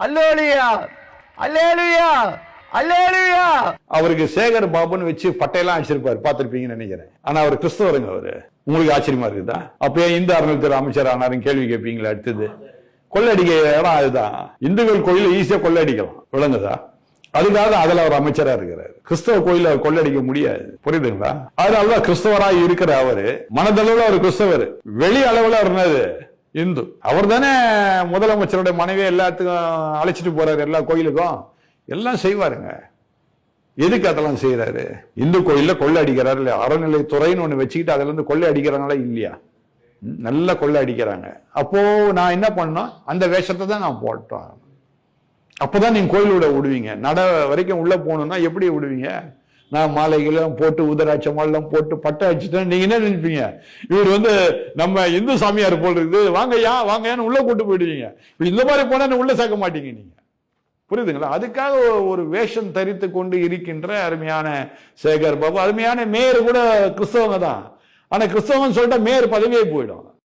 அல்லேலூயா அல்லேலூயா அல்லேலூயா. அவருக்கு சேகர் பாபுன்னு வச்சு பட்டையெல்லாம் வச்சிருப்பாரு, பார்த்திருப்பீங்கன்னு நினைக்கிறேன். ஆனா அவர் கிறிஸ்தவருங்க. அவரு உங்களுக்கு ஆச்சரியமா இருக்குதா? அப்பயே இந்து அறநிலையத்துறை அமைச்சர் ஆனாரும் கேள்வி கேட்பீங்களா? அடுத்தது கொள்ளடிக்க இடம் அதுதான். இந்துக்கள் கோயில ஈஸியா கொள்ளடிக்கலாம், விளங்குதா? அதுக்காக அதுல அவர் அமைச்சரா இருக்கிறார். கிறிஸ்தவ கோயில அவர் கொள்ளடிக்க முடியாது, புரியுதுங்களா? அதனாலதான் கிறிஸ்தவரா இருக்கிற அவரு மனதளவுல அவர் கிறிஸ்தவர், வெளி அளவுல அவர் என்னது இந்து. அவர் தானே முதலமைச்சருடைய மனைவி எல்லாத்துக்கும் அழைச்சிட்டு போறாரு, எல்லா கோயிலுக்கும் எல்லாம் செய்வாருங்க. எதுக்கு அதெல்லாம் செய்யறாரு? இந்து கோயில்ல கொள்ளை அடிக்கிறாரு இல்லையா? அறநிலைத்துறைன்னு ஒண்ணு வச்சுக்கிட்டு அதுல இருந்து கொள்ளை அடிக்கிறாங்களா இல்லையா? நல்ல கொள்ளை அடிக்கிறாங்க. அப்போ நான் என்ன பண்ணோம், அந்த வேஷத்தை தான் நான் போட்டோம். அப்பதான் நீங்க கோயிலோட விடுவீங்க. நட வரைக்கும் உள்ள போகணும்னா எப்படி விடுவீங்க? நான் மாலைகள்லாம் போட்டு உதராட்ச மாலாம் போட்டு பட்டை அடிச்சுட்டேன். நீங்க என்ன நினைப்பீங்க? இவர் நம்ம இந்து சாமியார் போல் இருக்குது, வாங்கய்யா வாங்கயான்னு உள்ள கூட்டு போயிடுவீங்க. இந்த மாதிரி போனா உள்ள சேர்க்க மாட்டீங்க நீங்க, புரியுதுங்களா? அதுக்காக ஒரு வேஷம் தரித்து கொண்டு இருக்கின்ற அருமையான சேகர் பாபு. அருமையான மேயர் கூட கிறிஸ்தவங்க தான். ஆனா கிறிஸ்தவன் சொல்லிட்டா மேயர் பதவியே போயிடும்.